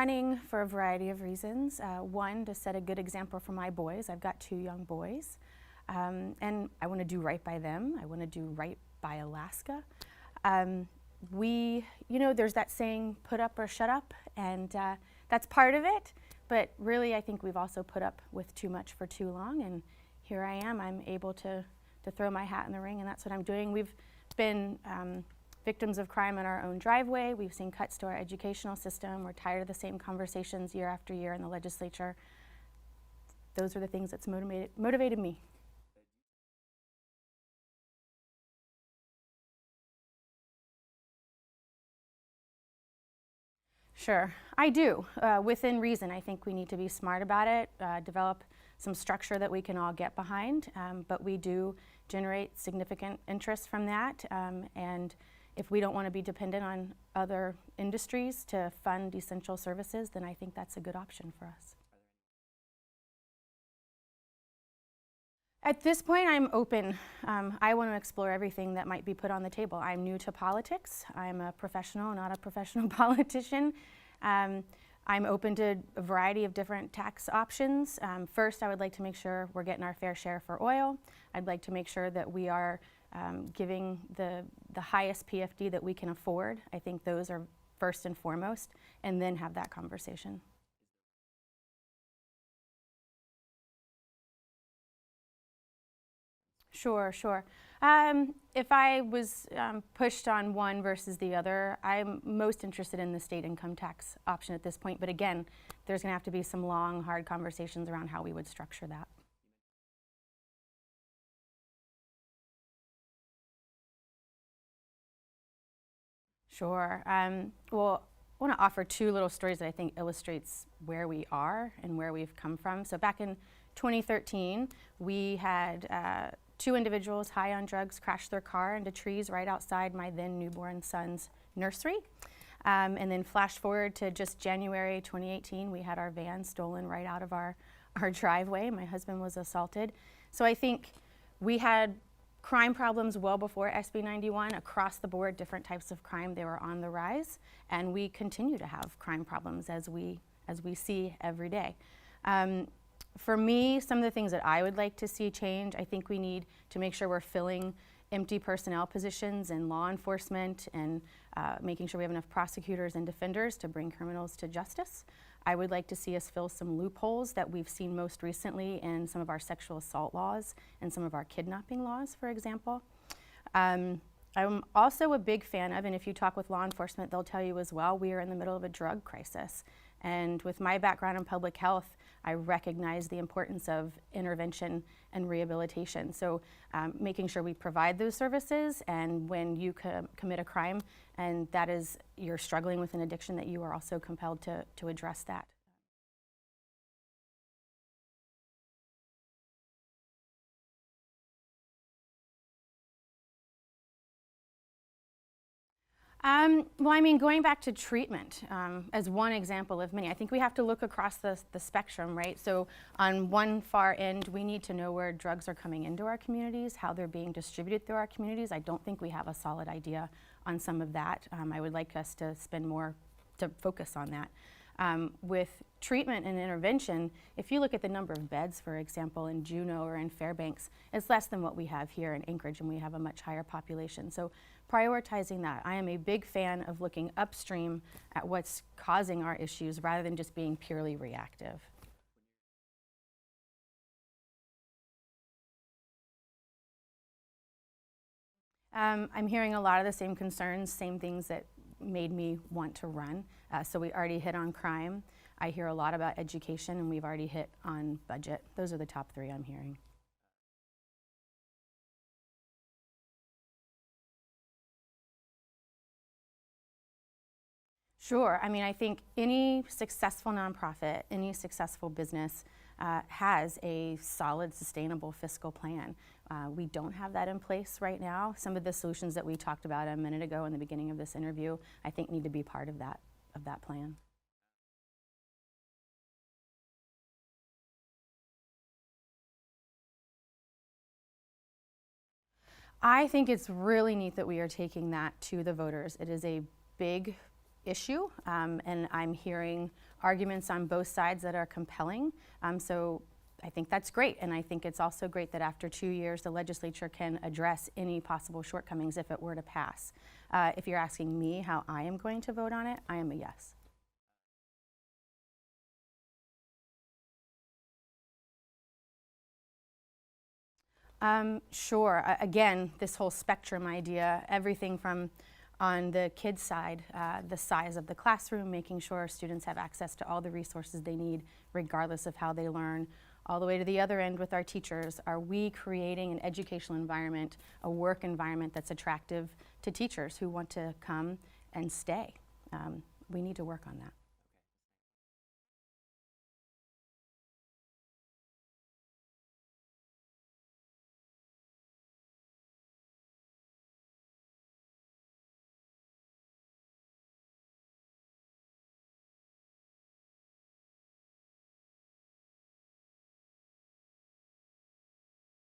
running for a variety of reasons. One, to set a good example for my boys. I've got 2 young boys, and I want to do right by them. I want to do right by Alaska. There's that saying, put up or shut up, and that's part of it. But really, I think we've also put up with too much for too long, and here I am. I'm able to throw my hat in the ring, and that's what I'm doing. We've been victims of crime in our own driveway. We've seen cuts to our educational system. We're tired of the same conversations year after year in the legislature. Those are the things that's motivated me. Sure, I do. Within reason, I think we need to be smart about it, develop some structure that we can all get behind, but we do generate significant interest from that, and if we don't want to be dependent on other industries to fund essential services, then I think that's a good option for us. At this point, I'm open. I want to explore everything that might be put on the table. I'm new to politics. I'm a professional, not a professional politician. I'm open to a variety of different tax options. First, I would like to make sure we're getting our fair share for oil. I'd like to make sure that we are giving the highest PFD that we can afford. I think those are first and foremost, and then have that conversation. Sure. If I was pushed on one versus the other, I'm most interested in the state income tax option at this point. But again, there's going to have to be some long, hard conversations around how we would structure that. Sure. Well, I want to offer 2 little stories that I think illustrates where we are and where we've come from. So back in 2013, we had 2 individuals high on drugs crash their car into trees right outside my then newborn son's nursery. And then flash forward to just January 2018, we had our van stolen right out of our driveway. My husband was assaulted. So I think we had crime problems well before SB 91. Across the board, different types of crime, they were on the rise. And we continue to have crime problems as we see every day. For me, some of the things that I would like to see change, I think we need to make sure we're filling empty personnel positions in law enforcement and making sure we have enough prosecutors and defenders to bring criminals to justice. I would like to see us fill some loopholes that we've seen most recently in some of our sexual assault laws and some of our kidnapping laws, for example. I'm also a big fan of, and if you talk with law enforcement, they'll tell you as well, we are in the middle of a drug crisis. And with my background in public health, I recognize the importance of intervention and rehabilitation. So making sure we provide those services, and when you commit a crime and that is, you're struggling with an addiction, that you are also compelled to address that. Well, I mean, going back to treatment as one example of many, I think we have to look across the spectrum, right? So on one far end, we need to know where drugs are coming into our communities, how they're being distributed through our communities. I don't think we have a solid idea on some of that. I would like us to spend more to focus on that. With treatment and intervention, if you look at the number of beds, for example, in Juneau or in Fairbanks, it's less than what we have here in Anchorage, and we have a much higher population. So prioritizing that. I am a big fan of looking upstream at what's causing our issues rather than just being purely reactive. I'm hearing a lot of the same concerns, same things that made me want to run. So we already hit on crime. I hear a lot about education, and we've already hit on budget. Those are the top 3 I'm hearing. Sure. I mean, I think any successful nonprofit, any successful business has a solid, sustainable fiscal plan. We don't have that in place right now. Some of the solutions that we talked about a minute ago in the beginning of this interview, I think need to be part of that plan. I think it's really neat that we are taking that to the voters. It is a big issue, and I'm hearing arguments on both sides that are compelling. So I think that's great, and I think it's also great that after 2 years, the legislature can address any possible shortcomings if it were to pass. If you're asking me how I am going to vote on it, I am a yes. Sure. Again, this whole spectrum idea, everything from on the kids' side, the size of the classroom, making sure students have access to all the resources they need, regardless of how they learn, all the way to the other end with our teachers. Are we creating an educational environment, a work environment that's attractive to teachers who want to come and stay? We need to work on that.